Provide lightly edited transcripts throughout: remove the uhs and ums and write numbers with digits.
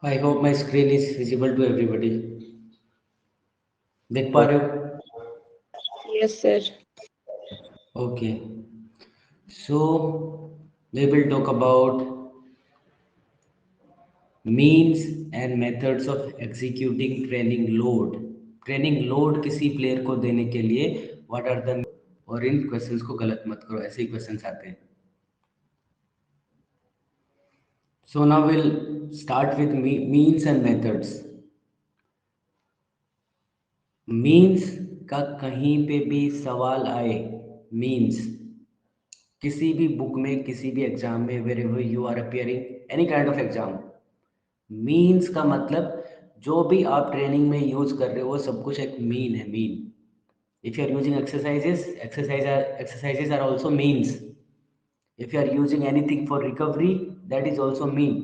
I hope my screen is visible to everybody. देख पा रहे हो? Yes, sir. Okay. So we will talk about means and methods of executing training load. Training load किसी player को देने के लिए व्हाट आर द, और इन क्वेश्चंस को गलत मत करो, ऐसे ही क्वेश्चंस आते हैं. So now we'll start with means and methods. Means का कहीं पे भी सवाल आए, मीन्स किसी भी बुक में, किसी भी एग्जाम में, wherever you are appearing any kind of exam, means का मतलब जो भी आप ट्रेनिंग में यूज कर रहे हो वो सब कुछ एक मीन है, mean. If you are using exercises are also means. If you are using anything for recovery, that is also mean.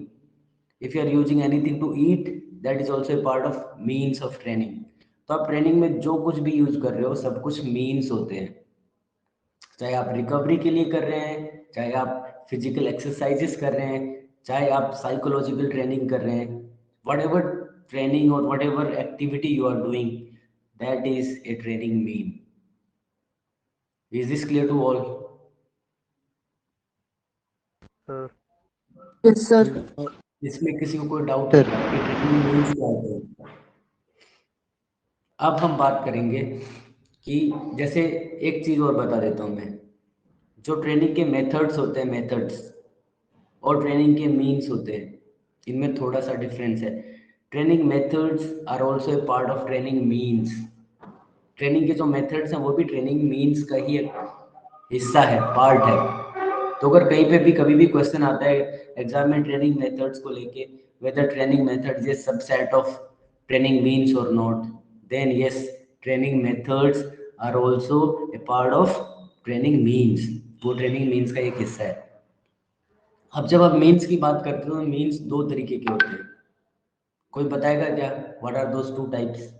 If you are using anything to eat, that is also a part of means of training. तो आप training में जो कुछ भी use कर रहे हो सब कुछ मीन्स होते हैं. चाहे आप रिकवरी के लिए कर रहे हैं, चाहे आप फिजिकल एक्सरसाइजेस कर रहे हैं, चाहे आप साइकोलॉजिकल ट्रेनिंग कर रहे हैं, वट एवर ट्रेनिंग और whatever activity you are doing, that is a training mean. Is this clear to all? Yes, sir. इसमें किसी को कोई डाउट है कि ट्रेनिंग मीन्स क्या होता है? अब हम बात करेंगे कि जैसे एक चीज़ और बता देता हूँ मैं. जो ट्रेनिंग के मेथड्स होते हैं, मेथड्स और ट्रेनिंग के मीन्स होते हैं, इनमें थोड़ा सा डिफरेंस है. Training methods are also a part of training means. Training के जो मेथड्स हैं वो भी ट्रेनिंग मीन्स का ही एक हिस्सा है, पार्ट है. तो अगर कहीं पे भी कभी भी क्वेश्चन आता है एग्जाम में ट्रेनिंग मेथड्स को लेके, whether training methods is subset of training means और not, then yes, training methods are also a part of training means. वो ट्रेनिंग मीन्स का एक हिस्सा है. अब जब आप मीन्स की बात करते हो, मीन्स दो तरीके के होते हैं. कोई बताएगा क्या what are those two types?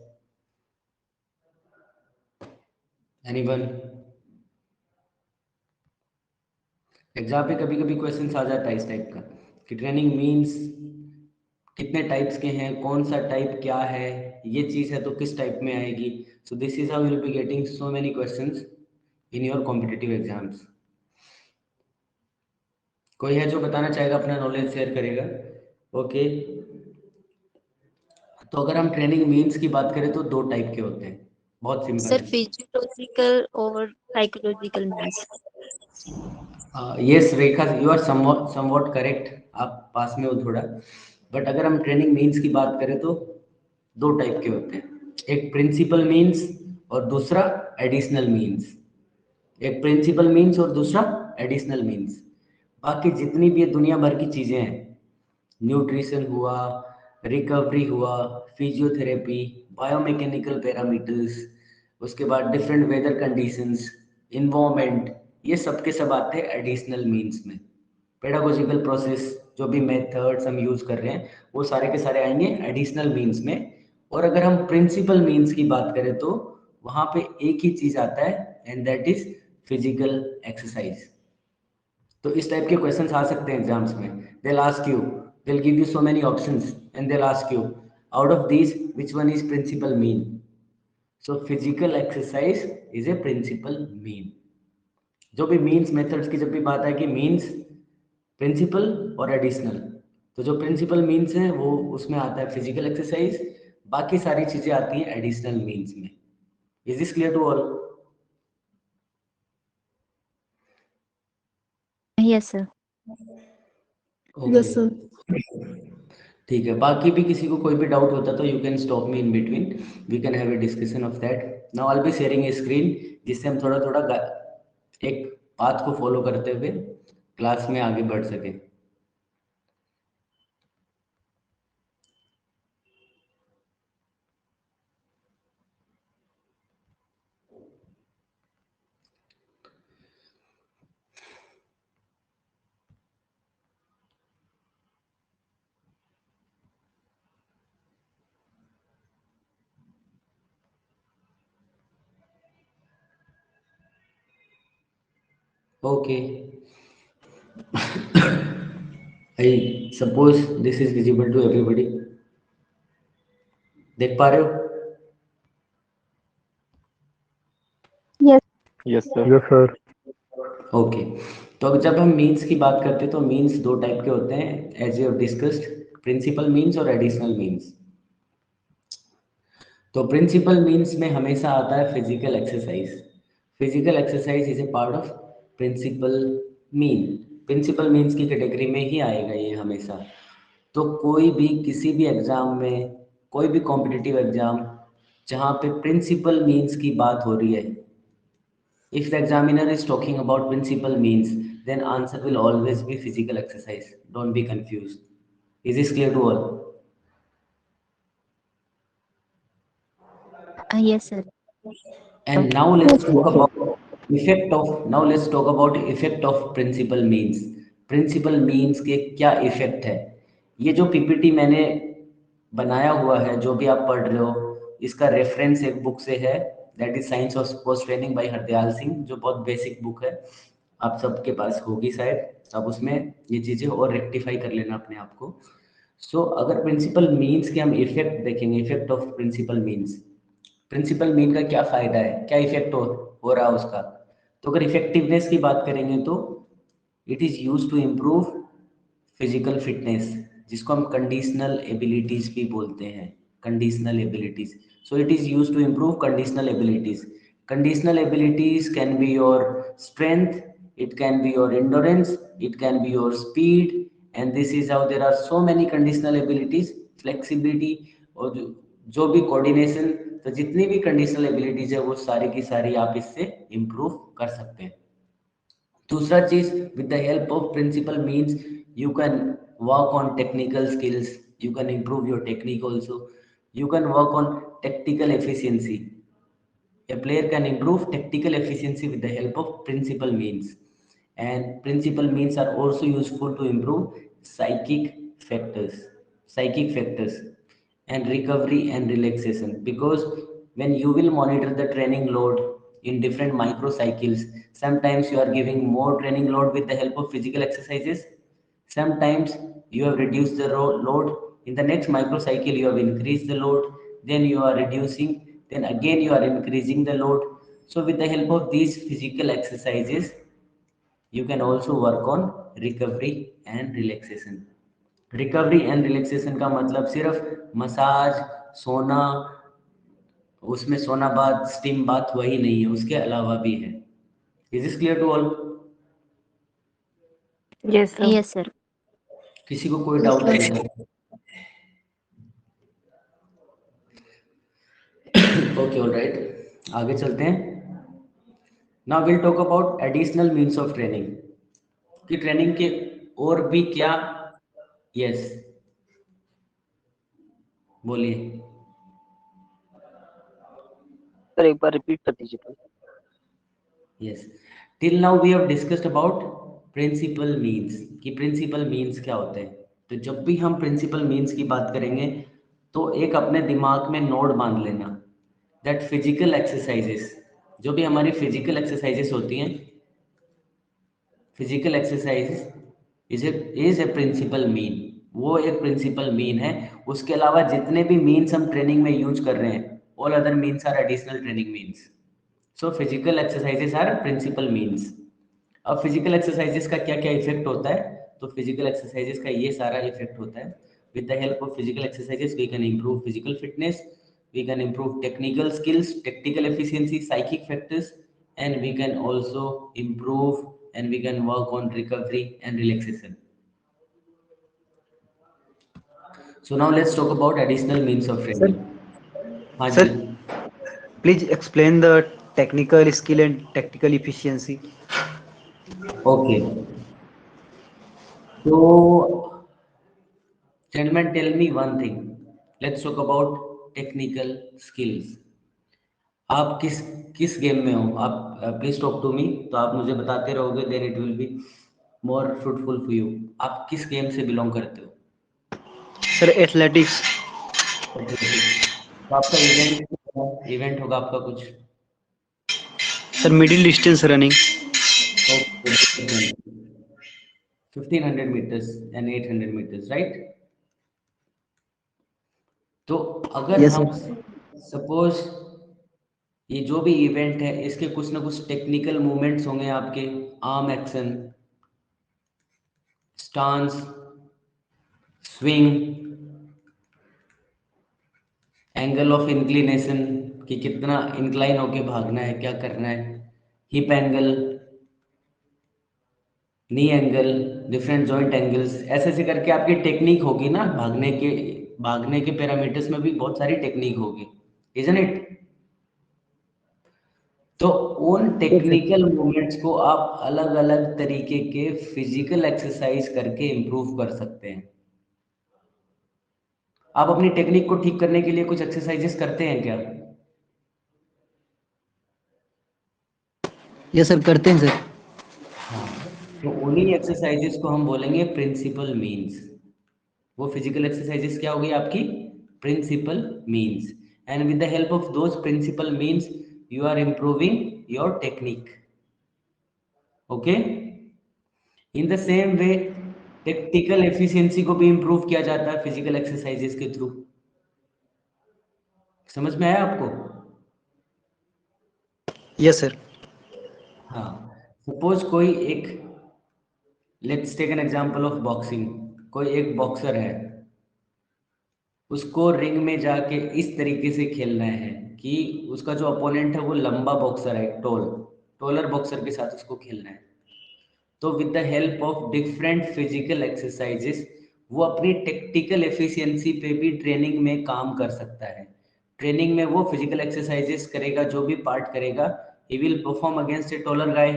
Anyone? Exam पे कभी कभी क्वेश्चन आ जाता है इस टाइप का कि ट्रेनिंग मीन्स कितने टाइप्स के हैं, कौन सा टाइप क्या है, ये चीज़ है तो किस टाइप में आएगी. सो this is how you will be getting so many questions in your competitive exams. कोई है जो बताना चाहेगा, अपना नॉलेज शेयर करेगा? ओके. तो अगर हम ट्रेनिंग मीन्स की बात करें तो दो टाइप के होते हैं, बहुत सिंपल Sir, है. physiological or psychological means. Yes Rekha, you are somewhat correct, आप पास में हो थोड़ा. बट अगर हम ट्रेनिंग मीन्स की बात करें तो दो टाइप के होते हैं. एक प्रिंसिपल मीन्स और दूसरा एडिशनल मीन्स. एक प्रिंसिपल मीन्स और दूसरा एडिशनल मीन्स. बाकी जितनी भी ये दुनिया भर की चीज़ें हैं, न्यूट्रिशन हुआ, रिकवरी हुआ, फिजियोथेरेपी, बायोमैकेनिकल पैरामीटर्स, उसके बाद डिफरेंट वेदर कंडीशंस, इन्वायरमेंट, ये सब के सब आते हैं एडिशनल मीन्स में. पेडागोजिकल प्रोसेस, जो भी मेथड्स हम यूज़ कर रहे हैं वो सारे के सारे आएंगे एडिशनल मीन्स में. और अगर हम प्रिंसिपल मीन्स की बात करें तो वहाँ पे एक ही चीज़ आता है and that is physical exercise. तो इस टाइप के क्वेश्चंस आ सकते हैं एग्जाम्स में. they'll ask you, they'll give you so many options and they'll ask you out of these which one is principal mean. So physical exercise is a principal mean. जो भी means methods की जब भी बात है कि means principal और additional, तो जो प्रिंसिपल मीन्स हैं वो उसमें आता है फिजिकल एक्सरसाइज, बाकी सारी चीजें आती हैं एडिशनल मीन्स में. Is this clear to all? Yes, sir. Yes, okay. sir. ठीक है. बाकी भी किसी को कोई भी डाउट होता तो you can stop me in between, we can have a discussion of that. Now I will be sharing a screen जिससे हम थोड़ा थोड़ा एक पाथ को फॉलो करते हुए क्लास में आगे बढ़ सके. Okay. I suppose this is visible to everybody. देख पा रहे हो? Yes. Yes, sir. Yes, sir. Okay, तो अब जब हम मीन्स की बात करते हैं तो मीन्स दो टाइप के होते हैं, as you have discussed, principal means और एडिशनल मीन्स। तो प्रिंसिपल मीन्स में हमेशा आता है physical exercise. Physical exercise is a part of principal mean. Principal means की कैटेगरी में ही आएगा ये हमेशा। तो कोई भी किसी भी एग्जाम में, कोई भी कॉम्पिटिटिव एग्जाम जहाँ पे प्रिंसिपल मीन्स की बात हो रही है, if the examiner is talking about principal means, then answer will always be physical exercise. Don't be confused. Is this clear to all? Yes, sir. And now let's talk about effect of principal means. Principal means के क्या effect है? ये जो PPT मैंने बनाया हुआ है, जो भी आप पढ़ रहे हो, इसका रेफरेंस एक बुक से है, that is science of sports training bye Hardayal Singh, जो बहुत बेसिक बुक है, आप सबके पास होगी शायद। अब उसमें ये चीज़ें और रेक्टिफाई कर लेना अपने आप को। सो अगर प्रिंसिपल मीन्स के हम इफेक्ट देखेंगे, effect of principal means, principal mean का क्या फायदा है, क्या इफेक्ट हो रहा है उसका। तो अगर इफेक्टिवनेस की बात करेंगे तो it is use to improve physical fitness, जिसको हम कंडीशनल एबिलिटीज भी बोलते हैं, conditional abilities. So it is use to improve conditional abilities. Conditional abilities can be your strength, it can be your endurance, it can be your speed, and this is how there are so many conditional abilities, flexibility, और जो भी coordination, तो जितनी भी conditional abilities है वो सारी की सारी आप इससे इम्प्रूव कर सकते हैं। दूसरा चीज, with the help of principal means you can work on technical skills, you can improve your technique also, you can work on tactical efficiency. A player can improve tactical efficiency with the help of principal means, and principal means are also useful to improve psychic factors and recovery and relaxation, because when you will monitor the training load in different microcycles, sometimes you are giving more training load with the help of physical exercises, sometimes you have reduced the load, in the next microcycle you have increased the load, then you are reducing, then again you are increasing the load. So with the help of these physical exercises you can also work on recovery and relaxation. Recovery and relaxation का मतलब सिर्फ massage, सोना, उसमें सोना बात, steam बात वही नहीं है, उसके अलावा भी है। Is this clear to all? Yes, sir. Yes, sir. किसी को कोई डाउट है इधर? ओके, ऑलराइट, आगे चलते हैं। Now will talk about additional means of training, कि ट्रेनिंग के और भी क्या। यस, बोलिए। सर एक बार रिपीट कर दीजिए please. Yes, till now we have discussed about principal means, कि प्रिंसिपल मीन्स क्या होते हैं। तो जब भी हम प्रिंसिपल मीन्स की बात करेंगे तो एक अपने दिमाग में नोट बांध लेना, दैट फिजिकल एक्सरसाइजेस, जो भी हमारी फिजिकल एक्सरसाइजेस होती हैं, physical exercise is a principal mean, वो एक प्रिंसिपल मीन है। उसके अलावा जितने भी मीन्स हम ट्रेनिंग में यूज कर रहे हैं, all other means are additional training means. So physical exercises are principal means. अब फिजिकल एक्सरसाइजेस का क्या क्या इफेक्ट होता है, तो फिजिकल एक्सरसाइजेस का ये सारा इफेक्ट होता है। With the help of physical exercises we can improve physical fitness, we can improve technical skills, tactical efficiency, psychic factors, and we can also improve and we can work on recovery and relaxation. So now let's talk about additional means of training. हाँ Sir, जी, please explain the technical skill and tactical efficiency. okay. So gentlemen, tell me one thing. Let's talk about technical skills. आप किस किस game में हो? आप please talk to me, तो आप मुझे बताते रहोगे, then it will be more fruitful for you. आप किस गेम से बिलोंग करते हो? Sir, athletics. तो आपका इवेंट होगा आपका कुछ? Sir, middle distance running. 1500 meters and 800 meters, right? तो अगर Yes, हम sir. सपोज ये जो भी इवेंट है इसके कुछ ना कुछ टेक्निकल मूवमेंट्स होंगे आपके, arm action, stance, swing, angle of inclination कि कितना इंक्लाइन होके भागना है, क्या करना है, हिप एंगल, नी एंगल, डिफरेंट जॉइंट एंगल्स, ऐसे ऐसे करके आपकी टेक्निक होगी ना। भागने के पैरामीटर्स में भी बहुत सारी टेक्निक होगी, इजंट इट? तो उन Yes, sir. टेक्निकल मूवमेंट्स को आप अलग अलग तरीके के फिजिकल एक्सरसाइज करके इम्प्रूव कर सकते हैं। आप अपनी टेक्निक को ठीक करने के लिए कुछ एक्सरसाइजेस करते हैं क्या? Yes, sir. करते हैं सर. हाँ, तो उन्हीं एक्सरसाइजेस को हम बोलेंगे प्रिंसिपल मीन्स। वो फिजिकल एक्सरसाइजेस क्या होगी आपकी? Principal means. And with the help of those principal means you are improving your technique. Okay, in the same way technical efficiency को भी इम्प्रूव किया जाता है फिजिकल एक्सरसाइजेस के थ्रू। समझ में आया आपको? Yes, sir. हाँ, सपोज कोई एक, let's take an example of boxing. कोई एक बॉक्सर है, उसको रिंग में जाके इस तरीके से खेलना है कि उसका जो अपोनेंट है वो लंबा बॉक्सर है, टोलर बॉक्सर के साथ उसको खेलना है। तो with the help of different physical exercises वो अपनी टेक्निकल एफिशिएंसी पे भी ट्रेनिंग में काम कर सकता है। ट्रेनिंग में वो फिजिकल एक्सरसाइजेस करेगा, जो भी पार्ट करेगा, he will perform against a taller guy,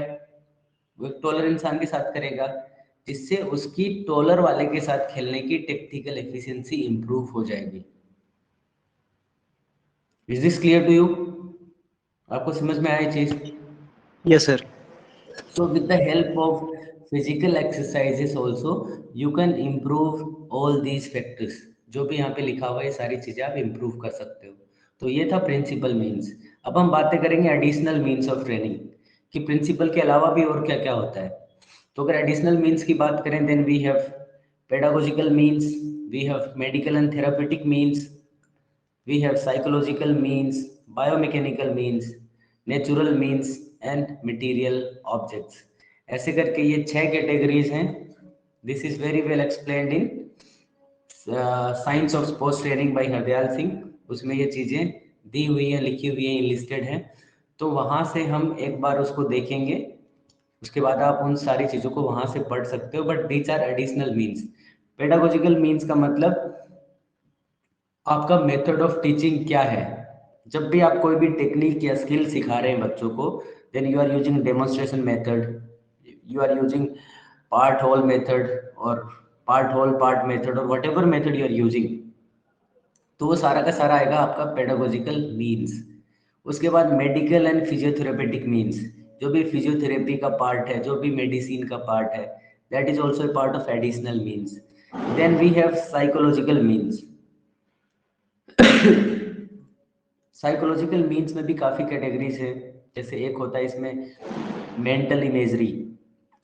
वो एक टॉलर इंसान के साथ करेगा, जिससे उसकी टॉलर वाले के साथ खेलने की टेक्निकल एफिशिएंसी इंप्रूव हो जाएगी। Is this clear to you? आपको समझ में आया चीज? Yes, sir. So with the help of physical exercises also you can improve all these factors। जो भी यहाँ पे लिखा हुआ है ये सारी चीजें आप improve कर सकते हो। तो ये था प्रिंसिपल मीन्स। अब हम बातें करेंगे एडिशनल मीन्स ऑफ ट्रेनिंग कि प्रिंसिपल के अलावा भी और क्या क्या होता है। तो अगर एडिशनल मीन्स की बात करें then we have pedagogical means, we have medical and therapeutic means, we have psychological means, biomechanical means, natural means and material objects। ऐसे करके ये 6 कैटेगरीज हैं। This is very well explained in science of sports training bye Hardayal Singh. उसमें ये चीजें दी हुई हैं, लिखी हुई हैं, लिस्टेड हैं। तो वहां से हम एक बार उसको देखेंगे, उसके बाद आप उन सारी चीजों को वहां से पढ़ सकते हो। But these are additional means. Pedagogical means का मतलब आपका मेथड ऑफ टीचिंग क्या है। जब भी आप कोई भी टेक्निक या स्किल सिखा रहे हैं बच्चों को, then you are using demonstration method, you are using part whole method और पार्ट होल पार्ट मेथड और whatever method you are using, तो वो सारा का सारा आएगा आपका पेडागोजिकल मीन्स। उसके बाद मेडिकल एंड फिजियोथेरेपेटिक मीन्स, जो भी फिजियोथेरेपी का पार्ट है, जो भी मेडिसिन का पार्ट है, that is also a part of additional means. Then we have psychological means. Psychological means में भी काफ़ी कैटेगरीज है। जैसे एक होता है इसमें मेंटल इमेजरी,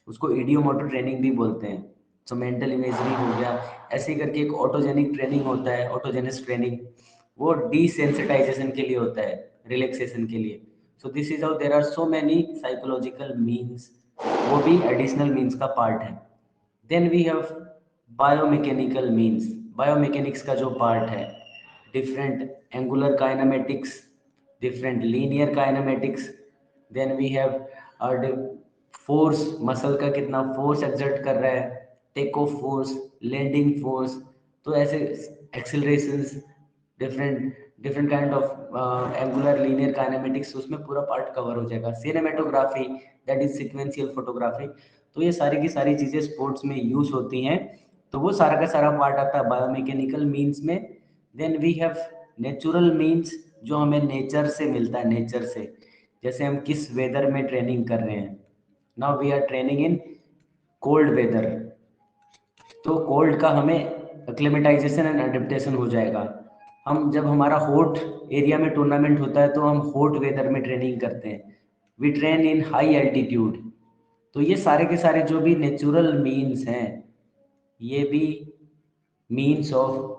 उसको इडियोमोटर ट्रेनिंग भी बोलते हैं। सो मेंटल इमेजरी हो गया। ऐसे ही करके एक ऑटोजेनिक ट्रेनिंग होता है, ऑटोजेनिक ट्रेनिंग, वो डिसेंसिटाइजेशन के लिए होता है, रिलैक्सेशन के लिए। So this is how there are so many psychological means, वो भी एडिशनल मीन्स का पार्ट है। Then we have biomechanical means, biomechanics का जो पार्ट है, different angular kinematics, different linear kinematics। then we have force, muscle का कितना force exert कर रहा है, take off force, landing force, तो ऐसे accelerations, different different kind of angular linear kinematics, उसमें पूरा पार्ट कवर हो जाएगा। Cinematography, that is sequential photography. तो ये सारी की सारी चीजें स्पोर्ट्स में यूज होती हैं, तो वो सारा का सारा पार्ट आता है बायोमैकेनिकल मीन्स में। Then we have natural means, जो हमें नेचर से मिलता है, नेचर से। जैसे हम किस वेदर में ट्रेनिंग कर रहे हैं, now we are training in cold weather, तो कोल्ड का हमें एक्लेमेटाइजेशन एंड एडेप्टेशन हो जाएगा। हम जब हमारा हॉट एरिया में टूर्नामेंट होता है तो हम हॉट वेदर में ट्रेनिंग करते हैं, we train in high altitude. तो ये सारे के सारे जो भी नेचुरल मीन्स हैं, ये भी मीन्स ऑफ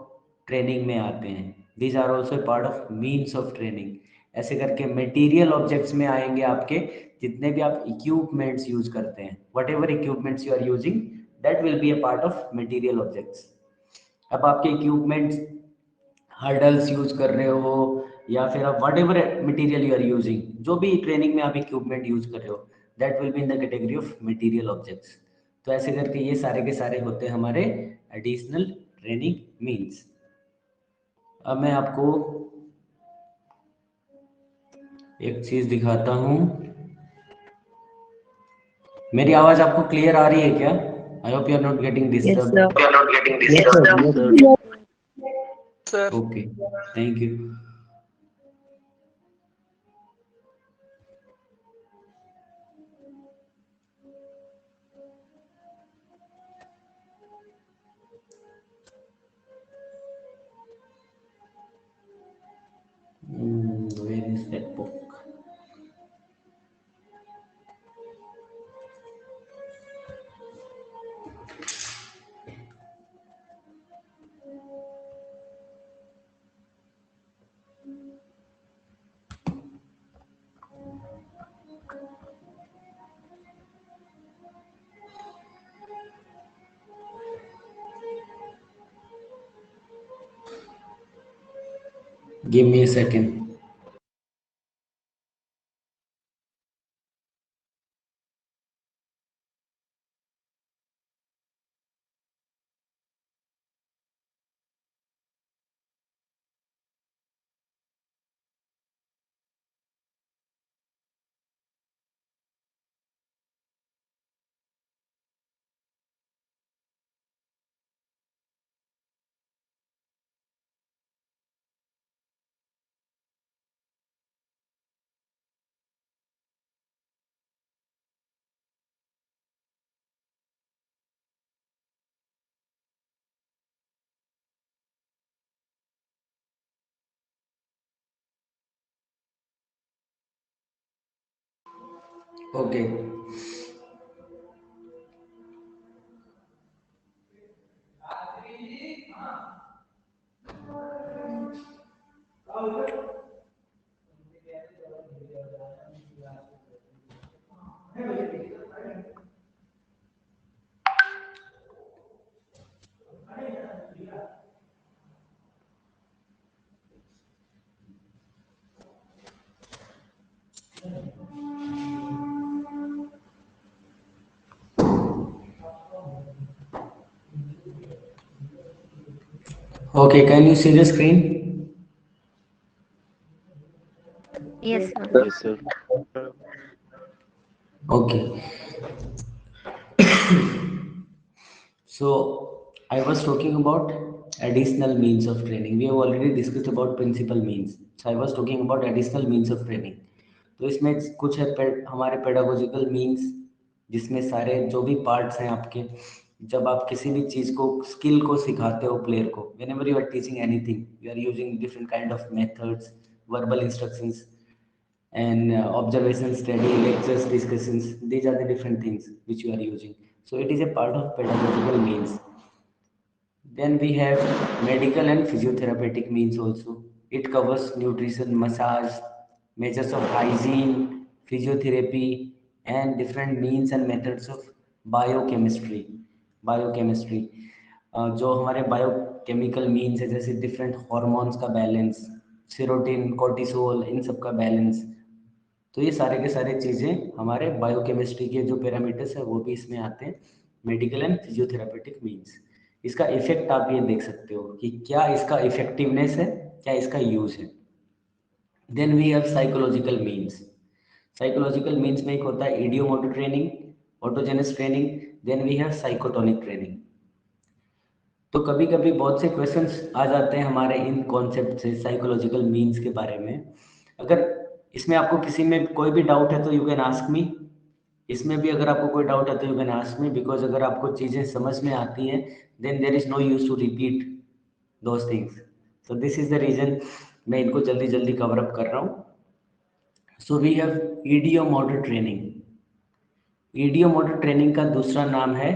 ट्रेनिंग में आते हैं। These are also part of means of training. ऐसे करके मटेरियल ऑब्जेक्ट्स में आएंगे आपके जितने भी आप इक्विपमेंट्स यूज करते हैं, whatever equipments you are using that will be a part of material objects. अब आपके इक्विपमेंट्स हर्डल्स यूज कर रहे हो या फिर आप whatever material you are using, जो भी ट्रेनिंग में आप इक्विपमेंट यूज कर रहे हो that will be in the category of material objects. तो ऐसे करके ये सारे के सारे होते हैं हमारे एडिशनल ट्रेनिंग मीन्स। अब मैं आपको एक चीज दिखाता हूं, मेरी आवाज आपको क्लियर आ रही है क्या? I hope you are not getting disturb. Sir okay, thank you. Where is that book? Give me a second. Okay. Okay, can you see the screen? Yes, sir. Yes, sir. Okay. So I was talking about additional means of training. We have already discussed about principal means. So I was talking about additional means of training. तो इसमें कुछ है हमारे pedagogical means, जिसमें सारे जो भी parts हैं आपके, जब आप किसी भी चीज़ को स्किल को सिखाते हो प्लेयर को, whenever you are teaching anything you are using different kind of methods, verbal instructions and observation study, lectures, discussions. These are the different things which you are using. So it is a part of pedagogical means. Then we have medical and physiotherapeutic means also. It covers nutrition, massage, measures of hygiene, physiotherapy, and different means and methods of biochemistry. Biochemistry, जो हमारे biochemical means है, जैसे different hormones का balance, serotonin, cortisol, इन सब का balance. तो ये सारे के सारे चीज़ें हमारे बायोकेमिस्ट्री के जो पैरामीटर्स है वो भी इसमें आते हैं। मेडिकल एंड फिजियोथेरापेटिक मीन्स, इसका इफेक्ट आप ये देख सकते हो कि क्या इसका इफेक्टिवनेस है, क्या इसका यूज है। Then we have psychological means. Psychological means में एक होता है ideomotor training, autogenous training, then we have psychotonic training. तो कभी कभी बहुत से क्वेश्चंस आ जाते हैं हमारे इन कॉन्सेप्ट से, साइकोलॉजिकल मीन्स के बारे में। अगर इसमें आपको किसी में कोई भी डाउट है तो यू कैन आस्क मी। इसमें भी अगर आपको कोई डाउट है तो you can ask me, because अगर आपको चीज़ें समझ में आती हैं then there is no use to repeat those things. So this is the reason मैं इनको जल्दी जल्दी कवर अप कर रहा हूँ। So we have ideomotor training. Ideomotor training का दूसरा नाम है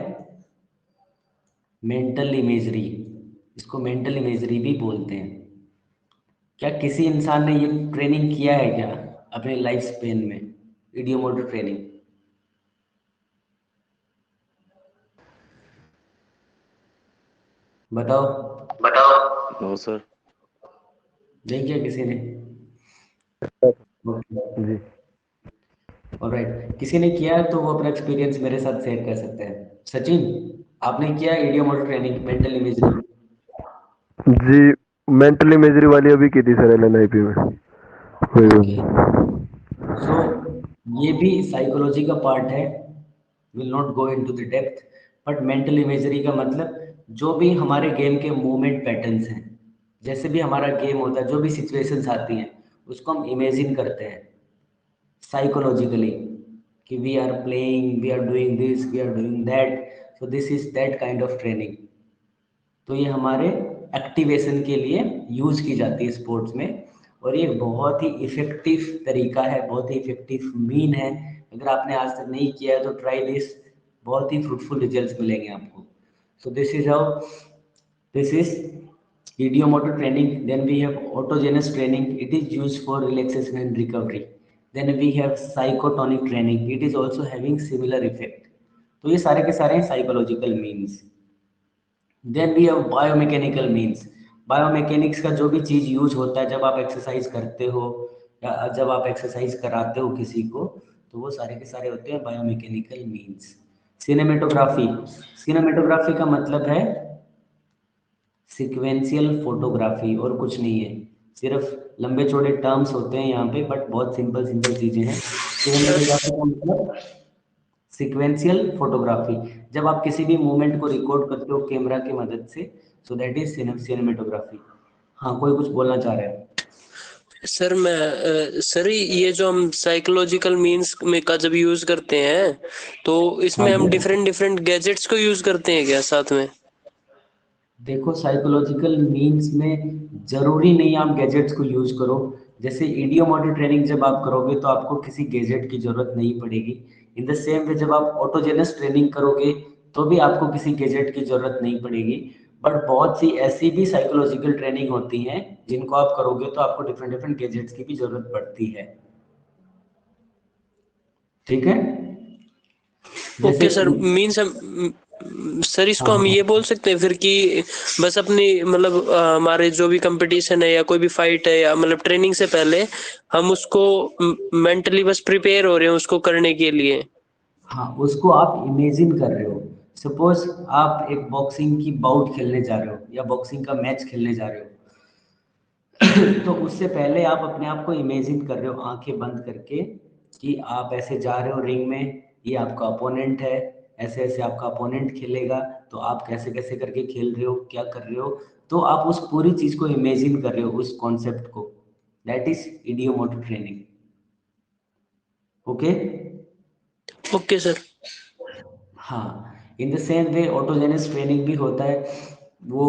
मेंटल इमेजरी। इसको मेंटल इमेजरी भी बोलते हैं। क्या किसी इंसान ने ये ट्रेनिंग किया है क्या अपने लाइफ स्पेन में, इडियोमोटर ट्रेनिंग? बताओ। No sir. नहीं किया किसी ने? जी। ऑलराइट, किसी ने किया है तो वो अपना एक्सपीरियंस मेरे साथ शेयर कर सकते हैं। सचिन, आपने किया इडियोमोटर ट्रेनिंग, मेंटल इमेजरी? जी, मेंटल इमेजरी वाली अभी की थी सर एलएनआईपी में। ओके, सो ये भी साइकोलॉजी का पार्ट है, will not go into the depth, but mental imagery का मतलब जो भी हमारे गेम के मूवमेंट पैटर्न्स हैं, जैसे भी हमारा गेम होता है, जो भी सिचुएशंस आती हैं उसको हम इमेजिन करते हैं साइकोलॉजिकली कि we are playing, we are doing this, we are doing that, so this is that kind of training. तो ये हमारे एक्टिवेशन के लिए यूज की जाती है स्पोर्ट्स में, और ये बहुत ही इफेक्टिव तरीका है, बहुत ही इफेक्टिव मीन है। अगर आपने आज तक नहीं किया है तो ट्राई दिस, बहुत ही फ्रूटफुल रिजल्ट्स मिलेंगे आपको। सो this is how, this is idiomotor training. Then we have autogenous training, it is used for relaxation and recovery. Then we have psychotonic training, it is also having similar effect. तो ये सारे के सारे psychological means. Then we have biomechanical means, biomechanics का जो भी चीज़ use होता है जब आप एक्सरसाइज करते हो या जब आप एक्सरसाइज कराते हो किसी को, तो वो सारे के सारे होते हैं बायोमैकेनिकल मीन्स। सिनेमेटोग्राफी, सिनेमेटोग्राफी का मतलब है सीक्वेंशियल फोटोग्राफी, और कुछ नहीं है, सिर्फ लंबे चौड़े टर्म्स होते हैं यहाँ पे, बट बहुत सिंपल सिंपल चीज़ें हैं। सिनेमेटोग्राफी का मतलब सीक्वेंशियल फोटोग्राफी, जब आप किसी भी मूवमेंट को रिकॉर्ड करते हो कैमरा की मदद से, सो दैट इज सिनेमेटोग्राफी। हाँ, कोई कुछ बोलना चाह रहे हैं? सर ये जो हम साइकोलॉजिकल मीन्स में का जब यूज करते हैं तो इसमें हाँ हम जी। डिफरेंट डिफरेंट गैजेट्स को यूज करते हैं क्या साथ में? देखो, साइकोलॉजिकल मीन्स में जरूरी नहीं आप गैजेट्स को यूज करो। जैसे इडियोमोटर ट्रेनिंग जब आप करोगे तो आपको किसी गैजेट की जरूरत नहीं पड़ेगी। इन द सेम वे जब आप ऑटोजेनस ट्रेनिंग करोगे तो भी आपको किसी गैजेट की जरूरत नहीं पड़ेगी। बट बहुत सी ऐसी भी साइकोलॉजिकल ट्रेनिंग होती हैं जिनको आप करोगे तो आपको डिफरेंट डिफरेंट गैजेट्स की भी जरूरत पड़ती है। ठीक है? जैसे ओके सर, मीन्स हम सर इसको हम हाँ ये बोल सकते हैं फिर कि बस अपनी मतलब हमारे जो भी कंपटीशन है या कोई भी फाइट है या मतलब ट्रेनिंग से पहले हम उसको मेंटली बस प्रिपेयर हो रहे हैं उसको करने के लिए। हाँ, उसको आप इमेजिन कर रहे हो। सपोज आप एक बॉक्सिंग की बाउट खेलने जा रहे हो या बॉक्सिंग का मैच खेलने जा रहे हो, तो उससे पहले आप अपने आप को इमेजिन कर रहे हो आंखें बंद करके कि आप ऐसे जा रहे हो रिंग में, ये आपका अपोनेंट है, ऐसे ऐसे आपका अपोनेंट खेलेगा, तो आप कैसे कैसे करके खेल रहे हो, क्या कर रहे हो, तो आप उस पूरी चीज को इमेजिन कर रहे हो, उस कॉन्सेप्ट को। That is ideomotor training. Okay? Okay sir. हाँ, in the same way autogenous training भी होता है, वो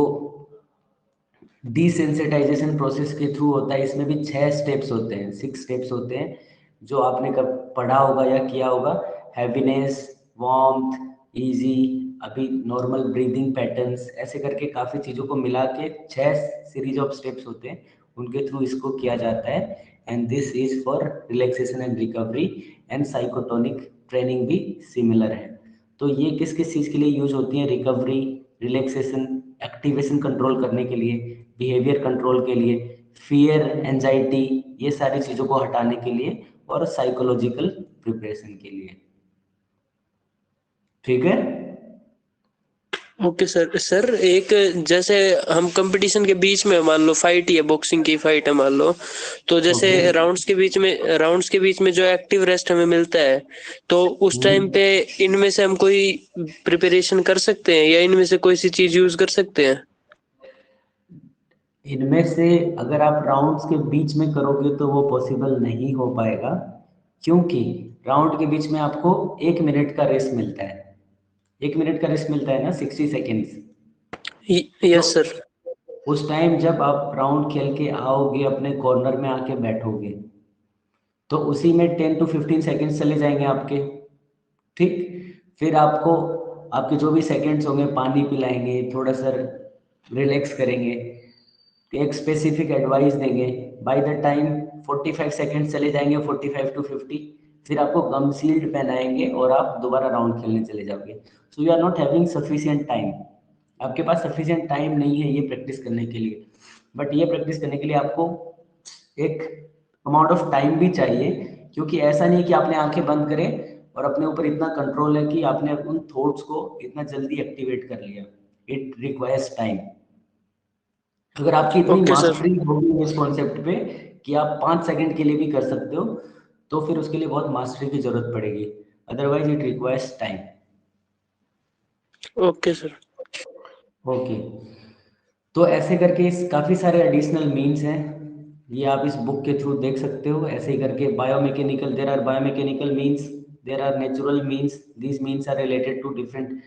डिसेंसिटाइजेशन प्रोसेस के थ्रू होता है। इसमें भी 6 स्टेप्स होते हैं, 6 स्टेप्स होते हैं जो आपने कब पढ़ा होगा या किया होगा। हैप्पीनेस, वार्मथ, इजी, अभी नॉर्मल ब्रीदिंग पैटर्न्स, ऐसे करके काफ़ी चीज़ों को मिला के 6 सीरीज ऑफ स्टेप्स होते हैं, उनके थ्रू इसको किया जाता है। And this is for relaxation and recovery. And psychotonic training भी सिमिलर है। तो ये किस किस चीज़ के लिए यूज होती है? रिकवरी, रिलैक्सेशन, एक्टिवेशन कंट्रोल करने के लिए, बिहेवियर कंट्रोल के लिए, फियर, एंजाइटी, ये सारी चीज़ों को हटाने के लिए, और साइकोलॉजिकल प्रिपरेशन के लिए। ठीक है? Okay sir. सर एक जैसे हम कंपटीशन के बीच में मान लो फाइट ही है, बॉक्सिंग की फाइट है मान लो, तो जैसे ओके। राउंड्स के बीच में जो एक्टिव रेस्ट हमें मिलता है तो उस टाइम पे इनमें से हम कोई प्रिपरेशन कर सकते हैं या इनमें से कोई सी चीज यूज कर सकते हैं? इनमें से अगर आप राउंड्स के बीच में करोगे तो वो पॉसिबल नहीं हो पाएगा, क्योंकि राउंड के बीच में आपको 1 मिनट का रेस्ट मिलता है। 1 मिनट का रेस्ट मिलता है ना, 60 सेकेंड्स। तो यस सर। उस टाइम जब आप राउंड खेल के आओगे अपने कॉर्नर में आके बैठोगे, तो उसी में 10 to 15 सेकेंड्स चले जाएंगे आपके। ठीक, फिर आपको आपके जो भी सेकेंड्स होंगे पानी पिलाएंगे, थोड़ा सा रिलैक्स करेंगे, एक स्पेसिफिक एडवाइस देंगे, बाय द टाइम 45 सेकंड चले जाएंगे, 45 to 50, फिर आपको गम शील्ड पहनाएंगे और आप दोबारा राउंड खेलने चले जाओगे। So you are not having sufficient time, आपके पास सफिशिएंट टाइम नहीं है ये प्रैक्टिस करने के लिए। बट ये प्रैक्टिस करने के लिए आपको एक अमाउंट ऑफ टाइम भी चाहिए, क्योंकि ऐसा नहीं कि आपने आंखें बंद करें और अपने ऊपर इतना कंट्रोल है कि आपने उन थॉट्स को इतना जल्दी एक्टिवेट कर लिया। It requires time. अगर आपकी इतनी ओके सर। मास्टरी होगी इस कॉन्सेप्ट पे कि आप 5 सेकंड के लिए भी कर सकते हो, तो फिर उसके लिए बहुत मास्टरी की जरूरत पड़ेगी, otherwise it requires time. Okay sir. Okay, तो ऐसे करके काफ़ी सारे एडिशनल मीन्स हैं, ये आप इस बुक के थ्रू देख सकते हो। ऐसे ही करके biomechanical, there are biomechanical means, there are natural means, these means are related to different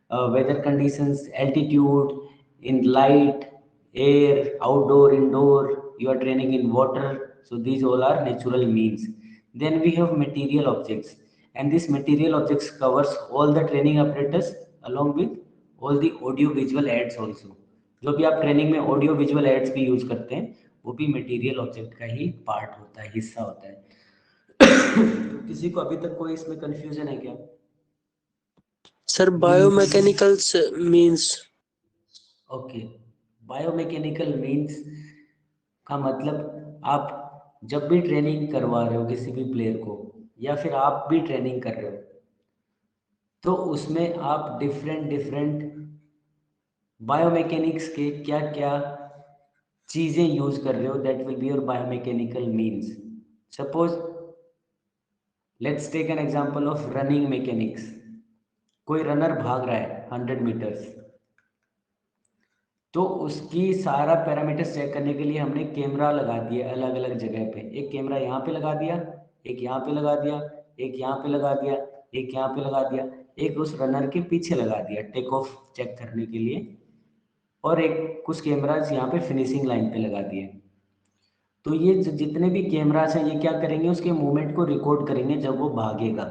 weather conditions, altitude, in light, air, outdoor, indoor, you are training in water. So these all are natural means. Then we have material objects, and this material objects covers all the training apparatus along with all the audio visual aids also. जो भी आप training में audio visual aids भी use करते हैं, वो भी material object का ही पार्ट होता है, हिस्सा होता है। किसी को अभी तक कोई इसमें कंफ्यूजन है क्या? Sir biomechanicals means? Okay, biomechanical means का मतलब आप जब भी ट्रेनिंग करवा रहे हो किसी भी प्लेयर को, या फिर आप भी ट्रेनिंग कर रहे हो, तो उसमें आप डिफरेंट डिफरेंट बायोमैकेनिक्स के क्या क्या चीज़ें यूज कर रहे हो, that will be your biomechanical means. Suppose let's take an example of running mechanics. कोई रनर भाग रहा है 100 मीटर्स, तो उसकी सारा पैरामीटर्स चेक करने के लिए हमने कैमरा लगा दिया अलग अलग जगह पे। एक कैमरा यहाँ पे लगा दिया, एक यहाँ पे लगा दिया, एक यहाँ पे लगा दिया, एक यहाँ पे लगा दिया, एक उस रनर के पीछे लगा दिया टेक ऑफ चेक करने के लिए, और एक कुछ कैमराज यहाँ पे फिनिशिंग लाइन पे लगा दिए। तो ये जितने भी कैमराज हैं, ये क्या करेंगे, उसके मूवमेंट को रिकॉर्ड करेंगे जब वो भागेगा।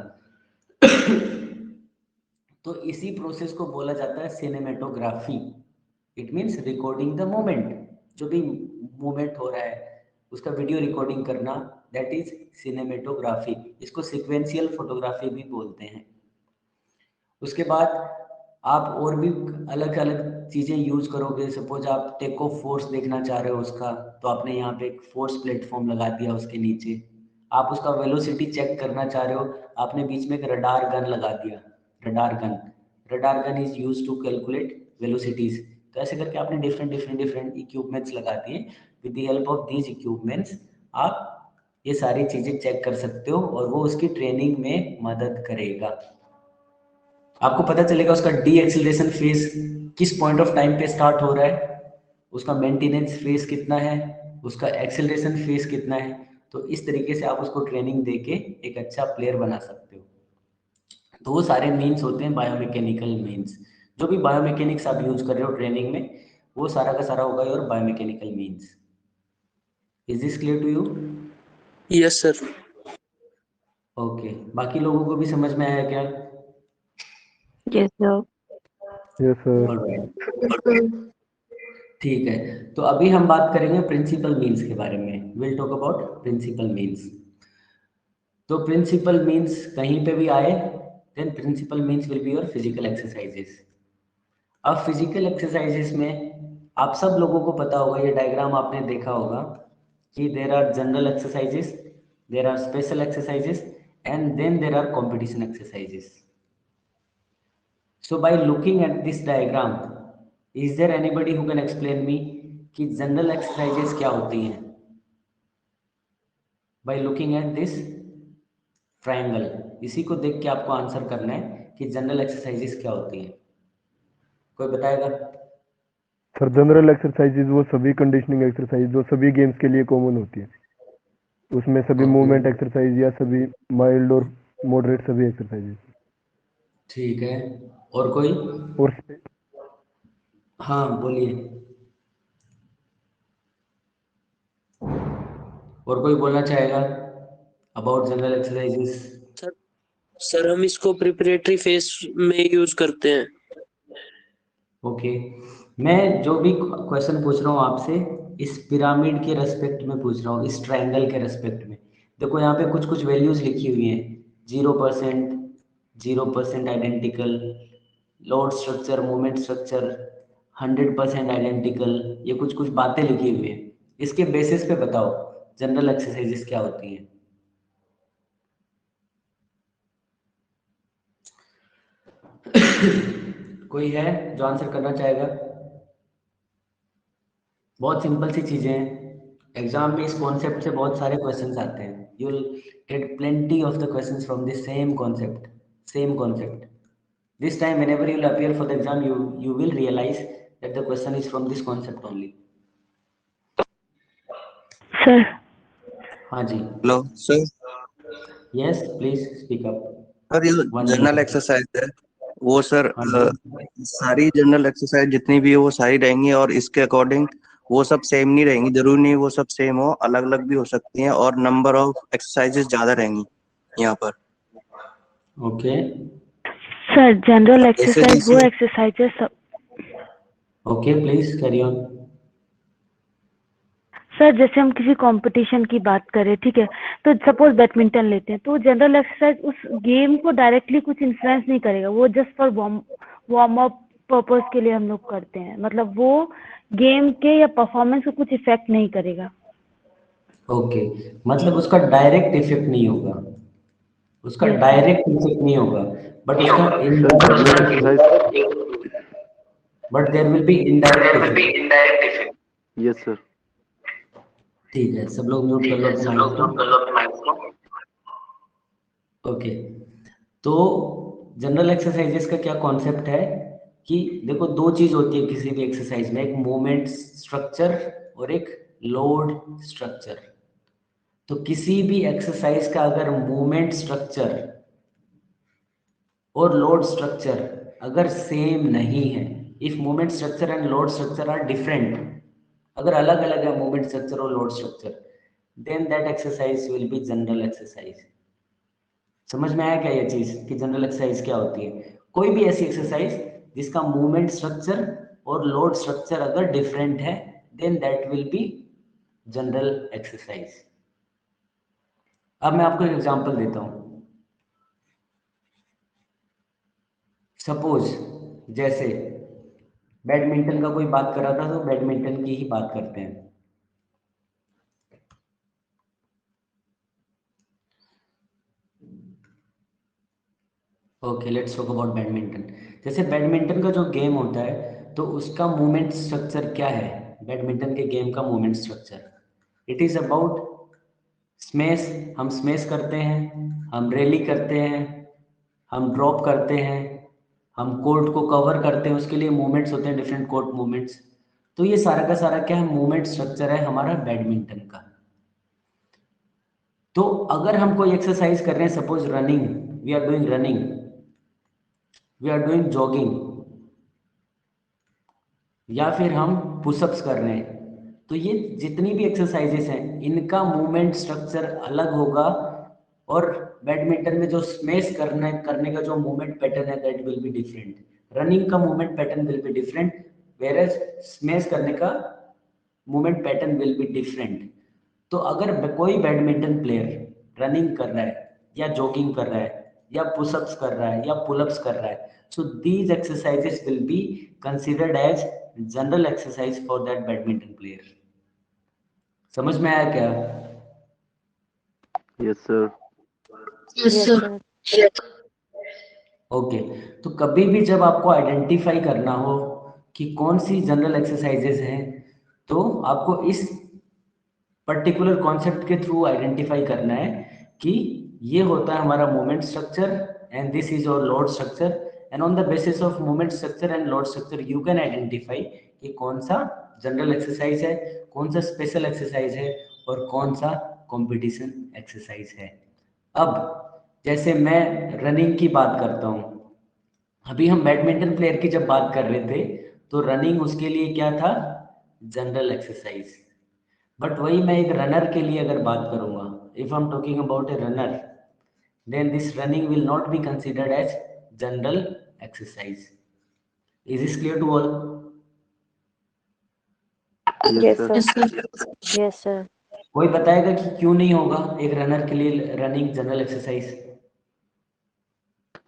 तो इसी प्रोसेस को बोला जाता है cinematography. It means recording the moment, जो भी मूवमेंट हो रहा है उसका वीडियो रिकॉर्डिंग करना, दैट इज सिनेमेटोग्राफी। इसको सिक्वेंशियल फोटोग्राफी भी बोलते हैं। उसके बाद आप और भी अलग अलग चीज़ें यूज करोगे। सपोज आप टेक ऑफ फोर्स देखना चाह रहे हो उसका, तो आपने यहाँ पे एक फोर्स प्लेटफॉर्म लगा दिया उसके नीचे। आप उसका वेलोसिटी चेक करना चाह रहे हो, आपने बीच में एक रडार गन लगा दिया। Radar gun is use to calculate velocities. तो ऐसे करके आपने डिफरेंट इक्विपमेंट्स लगा दिए। With the help of these equipments आप ये सारी चीज़ें चेक कर सकते हो, और वो उसकी ट्रेनिंग में मदद करेगा। आपको पता चलेगा उसका डी एक्सिलरेशन फेज किस पॉइंट ऑफ टाइम पे स्टार्ट हो रहा है, उसका मेंटेनेंस फेज कितना है, उसका एक्सिलरेशन फेज कितना है। तो इस तरीके से आप उसको ट्रेनिंग देके एक अच्छा प्लेयर बना सकते हो। तो वो सारे मीन्स होते हैं बायोमैकेनिकल मीन्स। जो भी बायोमैकेनिक्स आप यूज कर रहे हो ट्रेनिंग में, वो सारा का सारा होगा your biomechanical means. Is this clear to you? Yes sir. Okay, बाकी लोगों को भी समझ में आया क्या? Yes, sir. Yes sir. Alright. ठीक है, तो अभी हम बात करेंगे प्रिंसिपल मीन्स के बारे में। Will talk about principal means. तो प्रिंसिपल मीन्स कहीं पे भी आए, then principal means will be your physical exercises. अब फिजिकल एक्सरसाइजेस में आप सब लोगों को पता होगा, ये डायग्राम आपने देखा होगा कि there are general exercises, there are special exercises, and then there are competition exercises. So by looking at this diagram, is there anybody who can explain me कि जनरल एक्सरसाइजेस क्या होती हैं? By looking at this triangle, इसी को देख के आपको answer करना है कि जनरल एक्सरसाइजेस क्या होती हैं। कोई बताएगा? सर जनरल एक्सरसाइजेज वो सभी कंडीशनिंग एक्सरसाइज जो सभी गेम्स के लिए कॉमन होती है, उसमें सभी Okay. मूवमेंट एक्सरसाइज या सभी माइल्ड और मॉडरेट सभी एक्सरसाइजेज। ठीक है, और कोई? और हाँ बोलिए, और कोई बोलना चाहेगा about general exercises? Sir sir हम इसको प्रिपरेटरी फेज में यूज करते हैं। ओके, मैं जो भी क्वेश्चन पूछ रहा हूँ आपसे, इस पिरामिड के रेस्पेक्ट में पूछ रहा हूँ, इस ट्रायंगल के रेस्पेक्ट में। देखो यहाँ पे कुछ कुछ वैल्यूज लिखी हुई हैं, 0%, 0% identical, load structure, moment structure 100% identical, ये कुछ कुछ बातें लिखी हुई हैं। इसके बेसिस पे बताओ जनरल एक्सरसाइजेस क्या होती हैं। कोई है जो आंसर करना चाहेगा? बहुत सिंपल सी चीजें हैं। एग्जाम में इस कॉन्सेप्ट से बहुत सारे क्वेश्चंस आते हैं। You will get plenty of the questions from the same concept, same concept. This time, whenever you will appear for the exam, you will realize that the question is from this concept only. Sir, हाँ जी. Hello sir. Yes, please speak up. Sir ये One general minute. Exercise है वो sir हाँ जी. सारी general exercise जितनी भी है वो सारी रहेंगी और इसके अकॉर्डिंग वो सब सेम नहीं रहेंगी, जरूरी नहीं वो सब सेम हो, अलग अलग भी हो सकती हैं और नंबर ऑफ एक्सरसाइजेस ज्यादा रहेंगी यहाँ पर। Okay. sir, general ऐसे exercise वो जैसे exercises सब Okay, please carry on. Sir जैसे हम किसी कंपटीशन की बात करें, ठीक है, तो सपोज बैडमिंटन लेते हैं, तो जनरल एक्सरसाइज उस गेम को डायरेक्टली कुछ इन्फ्लुएंस नहीं करेगा, वो just for warm up purpose के लिए हम लोग करते हैं, मतलब वो गेम के या परफॉर्मेंस को कुछ इफेक्ट नहीं करेगा। Okay. मतलब उसका डायरेक्ट इफेक्ट नहीं होगा, उसका Yes, sir. डायरेक्ट इफेक्ट नहीं होगा, बट उसका sir general exercise, but there will be indirect effect. Yes sir. ठीक है, सब लोग म्यूट कर लो अपने माइक को. ओके. तो जनरल एक्सरसाइजेस का क्या कॉन्सेप्ट है कि देखो दो चीज होती है किसी भी एक्सरसाइज में, एक मोमेंट स्ट्रक्चर और एक लोड स्ट्रक्चर. तो किसी भी एक्सरसाइज का अगर मोमेंट स्ट्रक्चर और लोड स्ट्रक्चर अगर सेम नहीं है, if moment structure and load structure are different, अगर अलग अलग है मोमेंट स्ट्रक्चर और load structure, then that exercise will be general exercise. समझ में आया क्या ये चीज कि जनरल एक्सरसाइज क्या होती है? कोई भी ऐसी एक्सरसाइज जिसका मूवमेंट स्ट्रक्चर और लोड स्ट्रक्चर अगर डिफरेंट है, then that will be general exercise. अब मैं आपको एक एग्जांपल देता हूं. सपोज जैसे बैडमिंटन का कोई बात कर रहा था, तो बैडमिंटन की ही बात करते हैं. Okay, let's talk about badminton. जैसे बैडमिंटन का जो गेम होता है, तो उसका मूवमेंट स्ट्रक्चर क्या है? बैडमिंटन के गेम का movement structure, it is about smash. हम स्मैश करते हैं, हम रैली करते हैं, हम ड्रॉप करते हैं, हम कोर्ट को कवर करते हैं, उसके लिए मूवमेंट्स होते हैं, डिफरेंट कोर्ट मूवमेंट्स. तो ये सारा का सारा क्या है? मूवमेंट स्ट्रक्चर है हमारा बैडमिंटन का. तो अगर हम कोई एक्सरसाइज कर रहे हैं, suppose running, we are doing running, we are doing jogging, या फिर हम पुशअप्स कर रहे हैं, तो ये जितनी भी एक्सरसाइजेस हैं इनका मूवमेंट स्ट्रक्चर अलग होगा. और बैडमिंटन में जो स्मैश करने का जो मूवमेंट पैटर्न है, that will be different. Running का movement pattern will be different, whereas smash करने का movement pattern will be different. तो अगर कोई बैडमिंटन प्लेयर रनिंग कर रहा है या जॉगिंग कर रहा है या पुशअप्स कर रहा है या पुलअप्स कर रहा है, so these exercises will be considered as general exercise for that badminton player. समझ में आया क्या? Yes sir. Yes, sir. Okay. तो कभी भी जब आपको आइडेंटिफाई करना हो कि कौन सी जनरल एक्सरसाइजेस हैं, तो आपको इस पर्टिकुलर कॉन्सेप्ट के थ्रू आइडेंटिफाई करना है कि ये होता है हमारा movement structure and this is your load structure, and on the basis of movement structure and load structure you can identify कि कौन सा जनरल एक्सरसाइज है, कौन सा स्पेशल एक्सरसाइज है और कौन सा कंपटीशन एक्सरसाइज है. अब जैसे मैं रनिंग की बात करता हूँ, अभी हम बैडमिंटन प्लेयर की जब बात कर रहे थे, तो रनिंग उसके लिए क्या था? General exercise. बट वही मैं एक रनर के लिए अगर बात करूंगा, if I am talking about a runner, then this running will not be considered as general exercise. Is this clear to all? Yes sir. Yes sir. कोई बताएगा कि क्यों नहीं होगा एक रनर के लिए रनिंग जनरल एक्सरसाइज?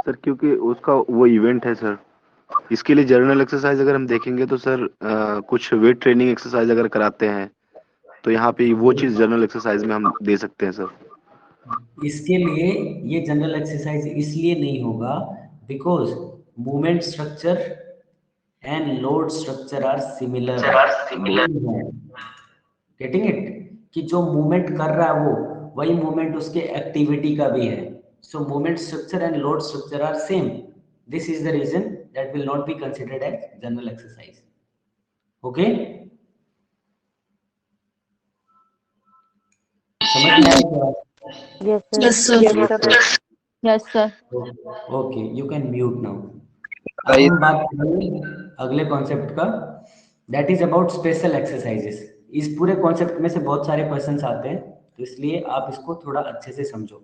सर क्योंकि उसका वो इवेंट है सर। इसके लिए जनरल एक्सरसाइज अगर हम देखेंगे तो सर कुछ वेट ट्रेनिंग एक्सरसाइज अगर कराते हैं तो यहाँ पे वो चीज जनरल एक्सरसाइज में हम दे सकते हैं सर। इसके लिए ये जनरल एक्सरसाइज इसलिए नहीं होगा because movement structure and load structure are similar. Getting it? कि जो मूवमेंट कर रहा है वो वही मूवमेंट उसके एक्टिविटी का भी है। So movement structure and load structure are same. This is the reason that will not be considered as general exercise. Okay, समझ में आया क्या? Yes sir. Yes, sir. Okay, you can mute now. अब हम बात करेंगे अगले कॉन्सेप्ट का, that is about special exercises. इस पूरे कॉन्सेप्ट में से बहुत सारे क्वेश्चंस आते हैं, तो इसलिए आप इसको थोड़ा अच्छे से समझो।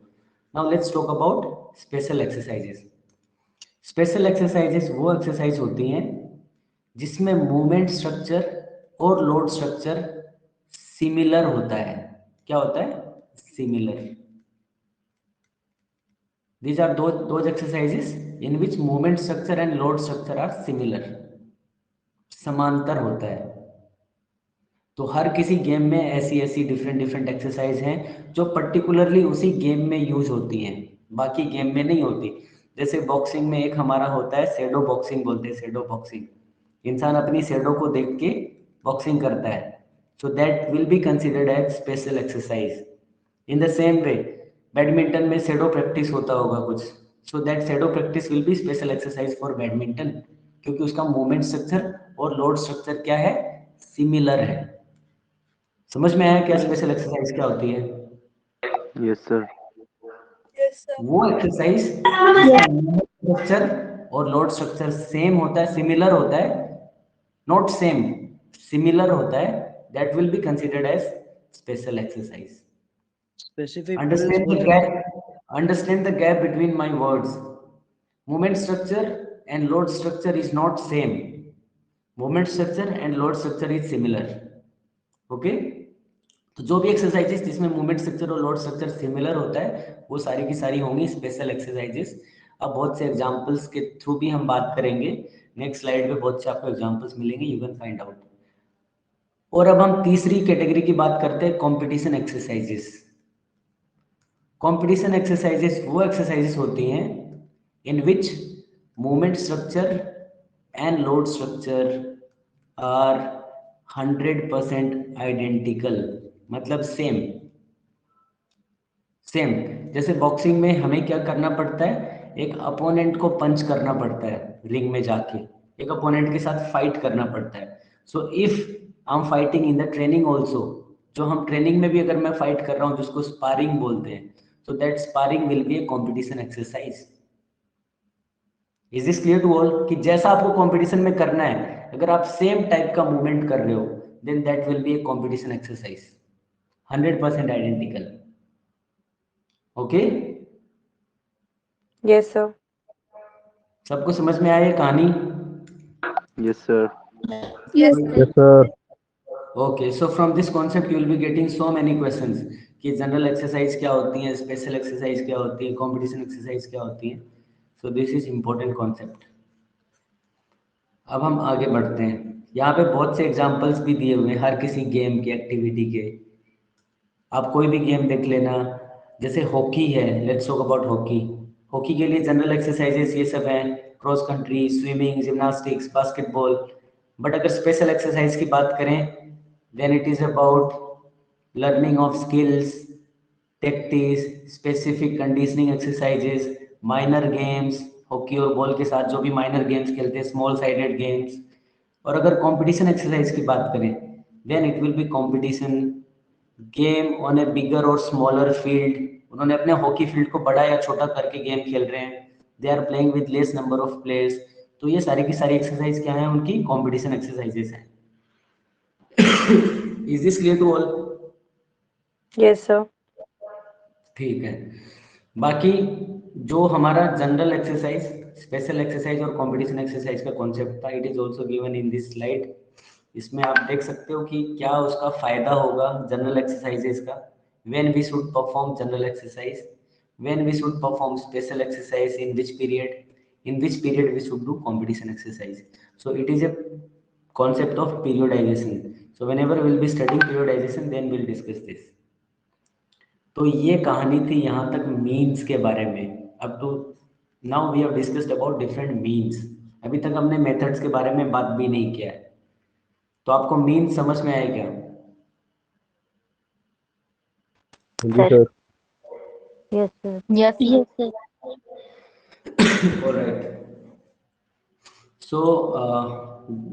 Now let's talk about special exercises. Special exercises वो एक्सरसाइज होती हैं जिसमें मूवमेंट स्ट्रक्चर और लोड स्ट्रक्चर सिमिलर होता है। क्या होता है? Similar. These are those exercises in which movement structure and load structure are similar. समांतर होता है। तो हर किसी गेम में ऐसी डिफरेंट एक्सरसाइज हैं जो पर्टिकुलरली उसी गेम में यूज होती हैं, बाकी गेम में नहीं होती। जैसे बॉक्सिंग में एक हमारा होता है शैडो बॉक्सिंग, बोलते हैं शैडो बॉक्सिंग। इंसान अपनी शैडो को देख के बॉक्सिंग करता है, so that will be considered as special exercise. In the same way badminton में शैडो प्रैक्टिस होता होगा कुछ, so that shadow practice will be special exercise for badminton, क्योंकि उसका मूवमेंट स्ट्रक्चर और लोड स्ट्रक्चर क्या है? सिमिलर है। समझ में आया क्या स्पेशल एक्सरसाइज क्या होती है? Yes sir. वो एक्सरसाइज स्ट्रक्चर और लोड स्ट्रक्चर सेम होता है, सिमिलर होता है, नॉट सेम, सिमिलर होता है, that will be considered as special exercise. Specific Understand the gap. Understand the gap between my words. Movement structure and load structure is not same. Movement structure and load structure is similar. Okay? तो जो भी exercises जिसमें movement structure और load structure similar होता है वो सारी की सारी होंगी स्पेशल एक्सरसाइजेस। अब बहुत से एग्जांपल्स के थ्रू भी हम बात करेंगे। नेक्स्ट स्लाइड पे बहुत से आपको एग्जांपल्स मिलेंगे, यू कैन फाइंड आउट। और अब हम तीसरी कैटेगरी की बात करते हैं, कंपटीशन एक्सरसाइजेस। कंपटीशन एक्सरसाइजेस वो एक्सरसाइजेस होती हैं in which movement structure and load structure are 100% identical, मतलब सेम। जैसे बॉक्सिंग में हमें क्या करना पड़ता है? एक अपोनेंट को पंच करना पड़ता है, रिंग में जाके एक अपोनेंट के साथ फाइट करना पड़ता है। So if I am fighting in the training also, जो हम ट्रेनिंग में भी अगर मैं फाइट कर रहा हूँ जिसको स्पारिंग बोलते हैं, so that sparring will be a competition exercise. Is this clear to all? कि जैसा आपको कंपटीशन में करना है, अगर आप सेम टाइप का मूवमेंट कर रहे हो, then that will be a competition exercise, 100% identical. Okay? Yes, sir. सबको समझ में आया ये कहानी? Yes sir. Yes. Yes sir. Okay, so from this concept you will be getting so many questions कि जनरल एक्सरसाइज क्या होती है, स्पेशल एक्सरसाइज क्या होती है, कंपटीशन एक्सरसाइज क्या होती है। सो दिस इज इम्पोर्टेंट कॉन्सेप्ट। अब हम आगे बढ़ते हैं। यहाँ पे बहुत से एग्जाम्पल्स भी दिए हुए हैं हर किसी गेम के, एक्टिविटी के। आप कोई भी गेम देख लेना, जैसे हॉकी है, let's talk about hockey. Hockey के लिए जनरल एक्सरसाइजेस ये सब हैं, cross country, swimming, gymnastics, basketball. But अगर स्पेशल एक्सरसाइज की बात करें then it is about learning of skills, tactics, specific conditioning exercises, minor games, hockey और बॉल के साथ जो भी माइनर गेम्स खेलते हैं, स्मॉल साइडेड गेम्स। और अगर कंपटीशन एक्सरसाइज की बात करें then it will be competition game on a bigger और स्मॉलर फील्ड। उन्होंने अपने हॉकी फील्ड को बड़ा या छोटा करके गेम खेल रहे हैं, they are playing with less number of players. तो ये सारी की सारी एक्सरसाइज क्या है? उनकी कंपटीशन एक्सरसाइजेस हैं। Is this clear to all? Yes, sir. ठीक है। बाकी जो हमारा जनरल एक्सरसाइज, स्पेशल एक्सरसाइज और कंपटीशन एक्सरसाइज का कॉन्सेप्ट था, it is also given in this slide. इसमें आप देख सकते हो कि क्या उसका फायदा होगा जनरल एक्सरसाइजेस का. When we should perform general exercise, when we should perform special exercise, in which period we should do competition exercise. So it is a concept of periodization. So whenever we will be studying periodization, then we'll discuss this. तो ये कहानी थी यहाँ तक means के बारे में. अब तो now we have discussed about different means. अभी तक हमने मेथड्स के बारे में बात भी नहीं किया है. तो आपको मीन्स समझ में आया क्या? जी sir. Yes, sir. Yes, sir. Yes, sir. All right. So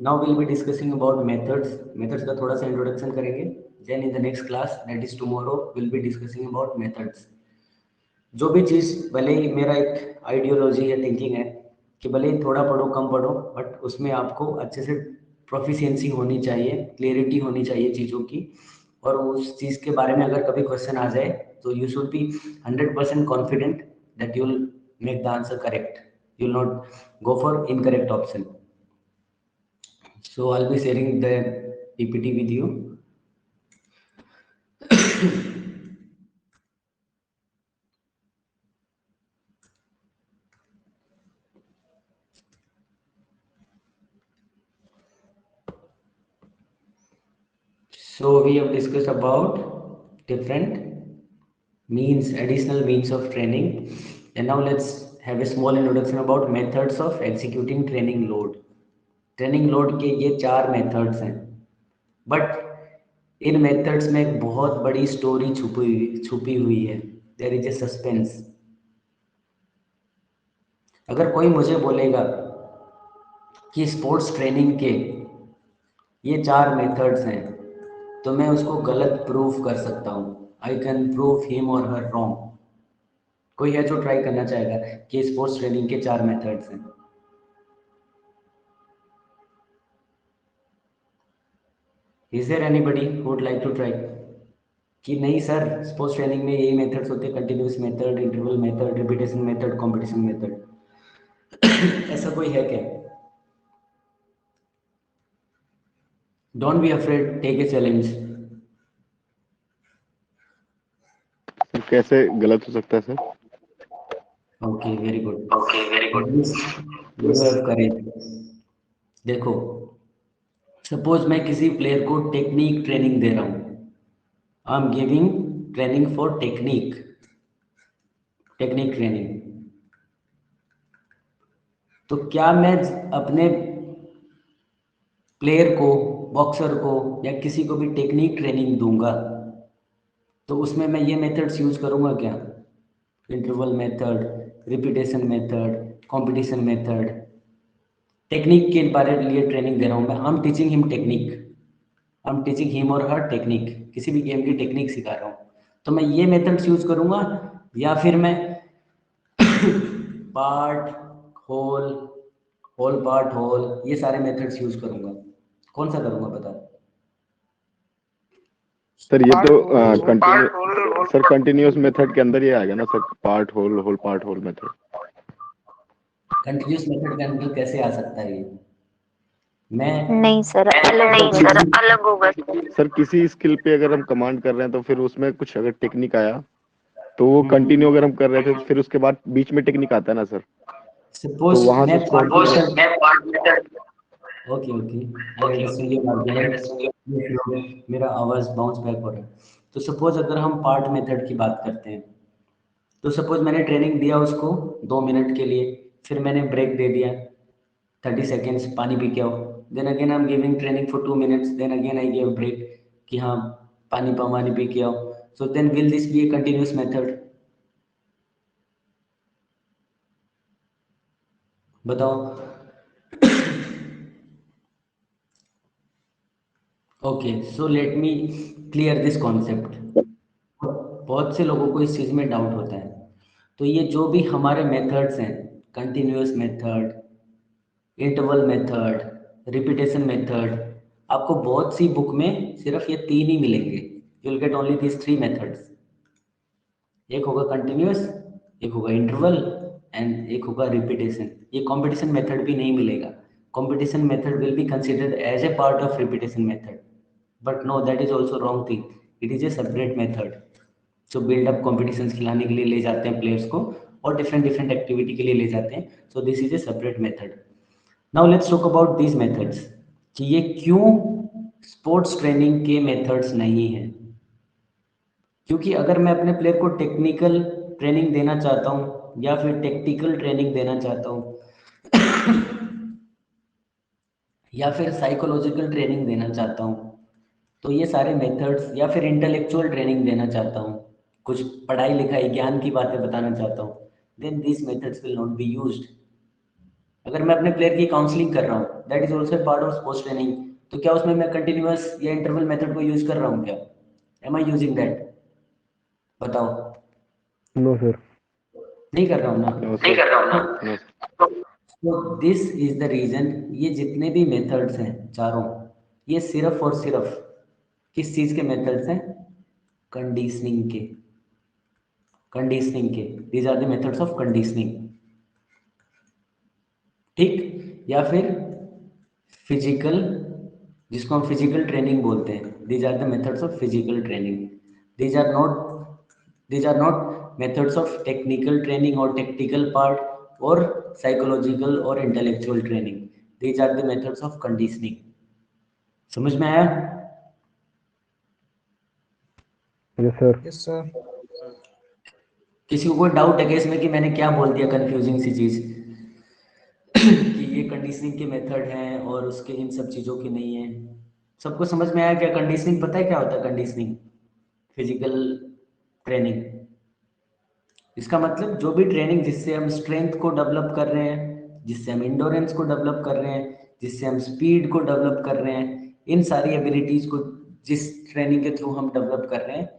now we'll be discussing about methods. Methods का थोड़ा सा introduction करेंगे. Then in the next class, that is tomorrow, we'll be discussing about methods. जो भी चीज़, भले ही मेरा एक ideology है, थिंकिंग है कि भले ही थोड़ा पढ़ो कम पढ़ो, बट उसमें आपको अच्छे से प्रोफिशिएंसी होनी चाहिए, क्लियरिटी होनी चाहिए चीज़ों की. और उस चीज़ के बारे में अगर कभी क्वेश्चन आ जाए तो you should be 100% confident that you will make the answer correct. You will not go for incorrect option. So I'll be sharing the PPT with you. So we have discussed about different means, additional means of training, and now let's have a small introduction about methods of executing training load. Training load के ये 4 methods हैं, but in methods में एक बहुत बड़ी story छुपी हुई है. There is a suspense. अगर कोई मुझे बोलेगा कि स्पोर्ट्स ट्रेनिंग के ये 4 मेथड्स हैं, तो मैं उसको गलत प्रूफ कर सकता हूँ. आई कैन प्रूव हिम और हर रॉन्ग. कोई है जो ट्राई करना चाहेगा कि स्पोर्ट्स ट्रेनिंग के 4 मेथड्स हैं? Is there anybody who would like to try? कि नहीं सर, स्पोर्ट्स ट्रेनिंग में यही मेथड्स होते हैं, continuous method, interval method, repetition method, competition method. ऐसा कोई है क्या? Don't be afraid, take a challenge. कैसे गलत हो सकता है sir? Okay, very good. You have correct. देखो, सपोज मैं किसी प्लेयर को टेक्निक ट्रेनिंग दे रहा हूँ. I am giving training for technique training. तो क्या मैं अपने प्लेयर को, बॉक्सर को या किसी को भी टेक्निक ट्रेनिंग दूंगा तो उसमें मैं ये मेथड्स यूज करूंगा क्या? Interval method, repetition method, competition method. Technique के बारे में लिए ट्रेनिंग दे रहा हूँ मैं. I am teaching him technique, I am teaching him और हर टेक्निक. किसी भी गेम की टेक्निक सिखा रहा हूँ, तो मैं ये मेथड्स यूज करूंगा या फिर मैं पार्ट, होल पार्ट, होल, ये सारे मेथड्स यूज करूंगा? कौन सा करूंगा बताओ? सर ये तो कंटिन्यूअस मेथड के अंदर ही आएगा ना sir, part whole part whole method. Continuous method के अंदर कैसे आ सकता है ये? मैं नहीं सर, अलग होगा. सर किसी स्किल पे अगर हम कमांड कर रहे हैं तो फिर उसमें कुछ अगर टेक्निक आया तो वो कंटिन्यू अगर हम कर रहे थे फिर उसके बाद बीच में टेक्निक आता है ना सर. सपोज तो वहाँ मैं से ओके आई अंडरस्टैंड. मेरा आवाज बाउंस बैक हो रहा है. तो सपोज अगर हम पार्ट मेथड की बात करते हैं, तो सपोज मैंने ट्रेनिंग दिया उसको 2 मिनट के लिए, फिर मैंने ब्रेक दे दिया 30 सेकेंड्स, पानी पी के आओ. Then again I am giving training for 2 minutes, then again I give break कि हाँ पानी पी के आओ. So then will this be a continuous method? बताओ. Okay, so let me clear this concept. बहुत से लोगों को इस चीज़ में डाउट होता है. तो ये जो भी हमारे मेथड्स हैं, continuous method, interval method, repetition method, आपको बहुत सी बुक में सिर्फ ये 3 ही मिलेंगे. You will get only this 3 methods. एक होगा कंटिन्यूअस, एक होगा इंटरवल एंड एक होगा रिपीटेशन. ये कंपटीशन मेथड भी नहीं मिलेगा. competition method will be considered as a part of repetition method. But no, that is also wrong thing. It is a separate method. So build up competitions खिलाने के लिए ले जाते हैं players को और different different activity के लिए ले जाते हैं. So this is a separate method. Now let's talk about these methods कि ये क्यों sports training के methods नहीं हैं. क्योंकि अगर मैं अपने प्लेयर को टेक्निकल ट्रेनिंग देना चाहता हूँ या फिर टेक्टिकल ट्रेनिंग देना चाहता हूँ या फिर साइकोलॉजिकल ट्रेनिंग देना चाहता हूँ, तो ये सारे मेथड्स, या फिर इंटेलेक्चुअल ट्रेनिंग देना चाहता हूँ, कुछ पढ़ाई लिखाई ज्ञान की बातें बताना चाहता हूँ, then this methods will not be used. अगर मैं अपने प्लेयर की काउंसलिंग कर रहा हूँ, that is also part of sports training, तो क्या उसमें मैं कंटिन्यूअस या इंटरवल मेथड को यूज कर रहा हूँ क्या? Am I using that? बताओ. No sir. नहीं कर रहा हूँ ना. No sir. नो. तो दिस इज द रीजन. ये जितने भी मेथड्स हैं चारों, ये सिर्फ और सिर्फ किस चीज के मेथड्स हैं? कंडीशनिंग के. कंडीशनिंग के. These are the methods of conditioning. ठीक. या फिर फिजिकल, जिसको हम फिजिकल ट्रेनिंग बोलते हैं, these are the methods of physical training. These are not methods of technical training और टेक्टिकल पार्ट और साइकोलॉजिकल और intellectual training. These are the methods of conditioning. समझ में आया? Yes sir. Yes sir. किसी को कोई डाउट है कि इसमें कि मैंने क्या बोल दिया कंफ्यूजिंग सी चीज कि ये कंडीशनिंग के मेथड हैं और उसके इन सब चीजों की नहीं है? सबको समझ में आया क्या कंडीशनिंग? पता है क्या होता है कंडीशनिंग? Physical training. इसका मतलब जो भी ट्रेनिंग जिससे हम स्ट्रेंथ को डेवलप कर रहे हैं, जिससे हम इंडोरेंस को डेवलप कर रहे हैं, जिससे हम स्पीड को डेवलप कर रहे हैं, इन सारी एबिलिटीज को जिस ट्रेनिंग के थ्रू हम डेवलप कर रहे हैं,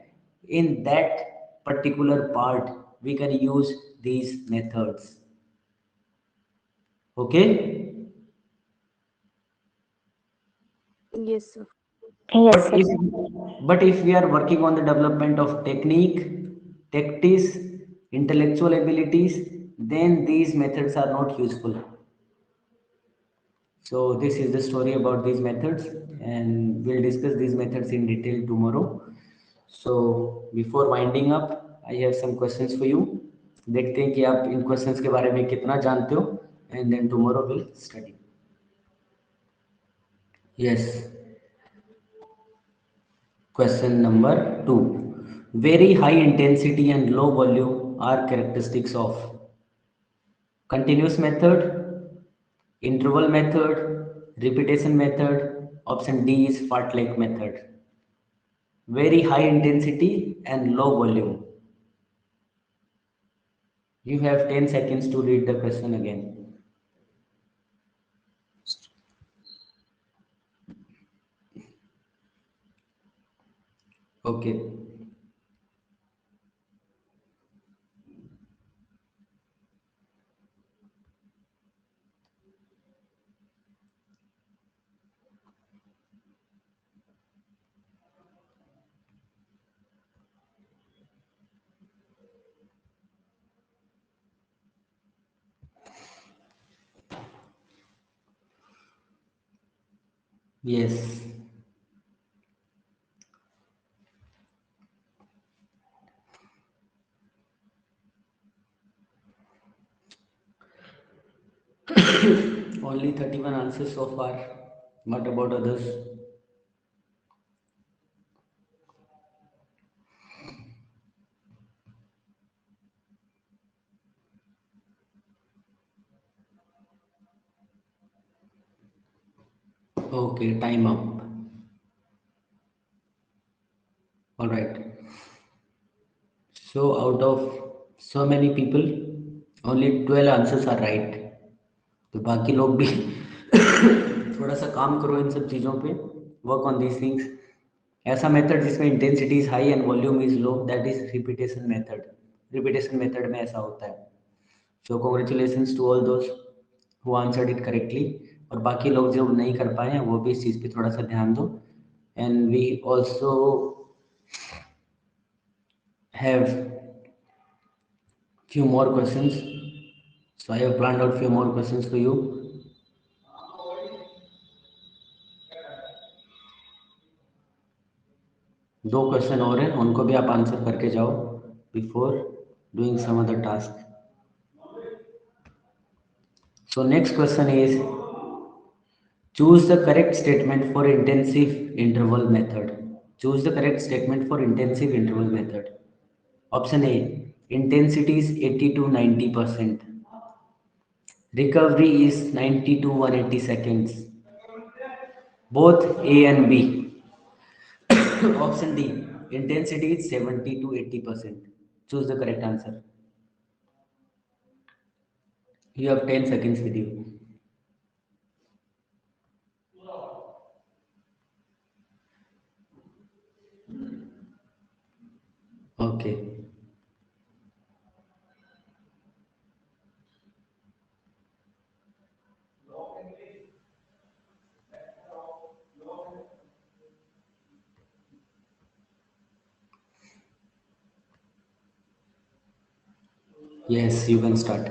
in that particular part we can use these methods. Okay. Yes, sir. Yes, But sir. if we are working on the development of technique, tactics, intellectual abilities, then these methods are not useful. So this is the story about these methods, and we'll discuss these methods in detail tomorrow. So before winding up, I have some questions for you. देखते हैं कि आप इन questions के बारे में कितना जानते हो, and then tomorrow we'll study. Yes. Question number 2. Very high intensity and low volume are characteristics of continuous method, interval method, repetition method. Option D is fartlek method. Very high intensity and low volume. You have 10 seconds to read the question again. Okay. Yes. Only 31 answers so far. What about others? Okay, time up. All right. So out of so many people, only 12 answers are right. तो बाकी लोग भी थोड़ा सा काम करो इन सब चीज़ों पे, वर्क ऑन दीज थिंग्स. ऐसा मेथड जिसमें intensity is high and volume is low, that is repetition method. Repetition method में ऐसा होता है. So congratulations to all those who answered it correctly. और बाकी लोग जो नहीं कर पाए हैं वो भी इस चीज़ पे थोड़ा सा ध्यान दो. And we also have few more questions. So I have planned out few more questions for you. 2 question और हैं, उनको भी आप आंसर करके जाओ before doing some other task. So next question is, choose the correct statement for intensive interval method. Choose the correct statement for intensive interval method. Option A, intensity is 80 to 90%. Recovery is 90 to 180 seconds. Both A and B. Option D, intensity is 70 to 80%. Choose the correct answer. You have 10 seconds with you. Okay. Yes, you can start.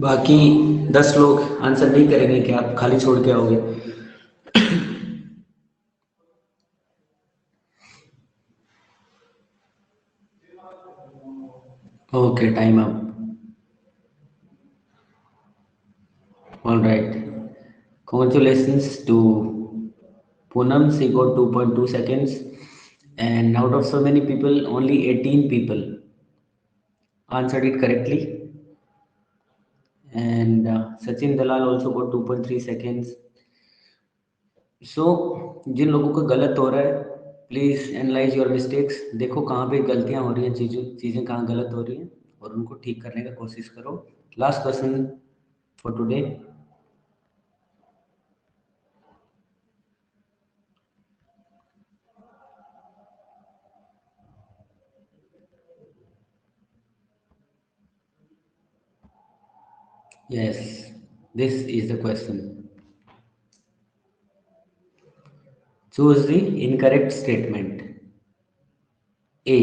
बाकी 10 लोग answer नहीं करेंगे क्या आप खाली छोड़ के आओगे? Okay, time up. All right. Congratulations to Poonam. She got 2.2 seconds. And out of so many people, only 18 people answered it correctly. And Sachin Dalal also got 2.3 seconds. So, जिन लोगों का गलत हो रहा है, प्लीज़ एनालाइज योर मिस्टेक्स. देखो कहाँ पे गलतियाँ हो रही हैं, चीज़ें कहाँ गलत हो रही हैं और उनको ठीक करने का कोशिश करो. Last question for today. Yes, this is the question. Choose the incorrect statement. A.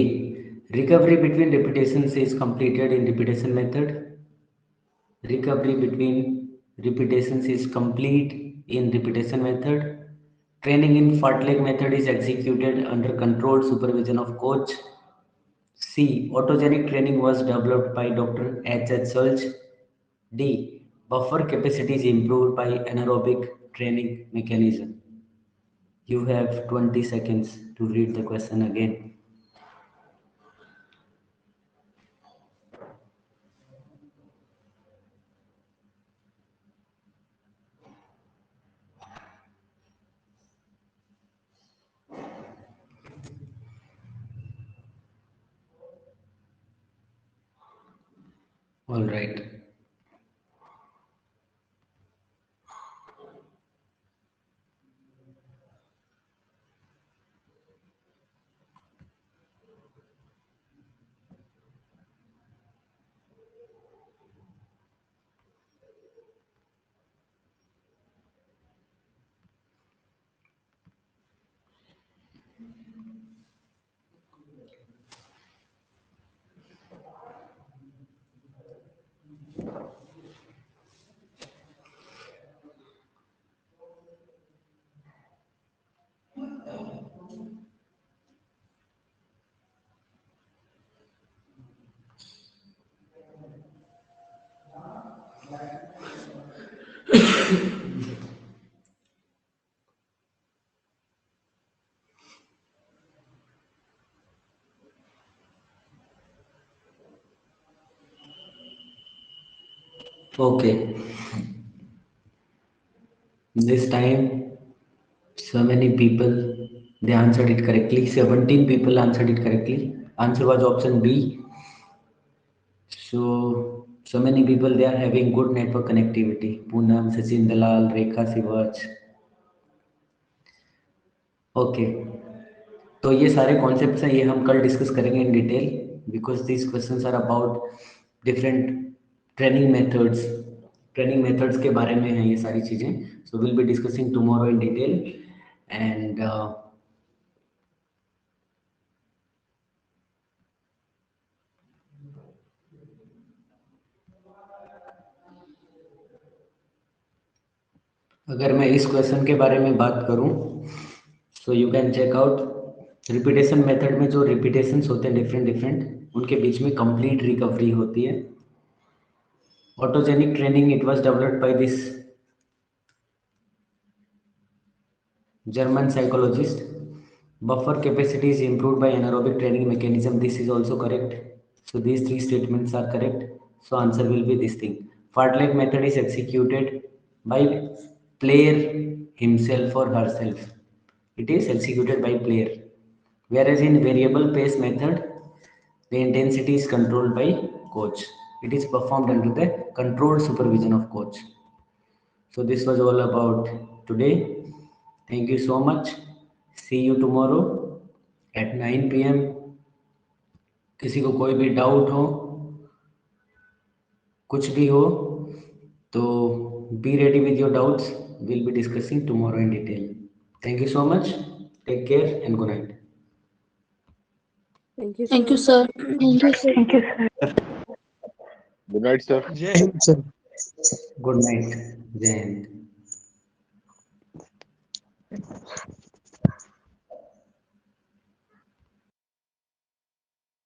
Recovery between repetitions is completed in repetition method. Recovery between repetitions is complete in repetition method. Training in fartlek method is executed under controlled supervision of coach. C. Autogenic training was developed by Dr. H.H. Sulch. D. Buffer capacity is improved by anaerobic training mechanism. You have 20 seconds to read the question again. All right. Okay. This time, so many people, they answered it correctly. 17 people answered it correctly. Answer was option B. So many people, they are having good network connectivity. Poonam, Sachin Dalal, Rekha Sivach. Okay, तो ये सारे concepts हैं, ये हम कल discuss करेंगे in detail, because this questions are about different training methods के बारे में हैं ये सारी चीज़ें. So will be discussing tomorrow in detail. And अगर मैं इस क्वेश्चन के बारे में बात करूं तो you can check out repetition method में जो रिपीटेशंस होते हैं डिफरेंट उनके बीच में कंप्लीट रिकवरी होती है. Autogenic training, it was developed by this German psychologist. Buffer capacity is improved by anaerobic training mechanism. This is also correct. So these three statements are correct. So answer will be this thing. Fartlek method is executed by player himself or herself. It is executed by player. Whereas in variable pace method, the intensity is controlled by coach. It is performed under the controlled supervision of coach. So this was all about today. Thank you so much. See you tomorrow at 9 p.m. किसी को कोई भी doubt हो, कुछ भी हो, तो be ready with your doubts. We'll be discussing tomorrow in detail. Thank you so much. Take care and good night. Thank you, sir. Thank you, sir. Good night sir. जय हिंद sir. Good night. Jai Hind.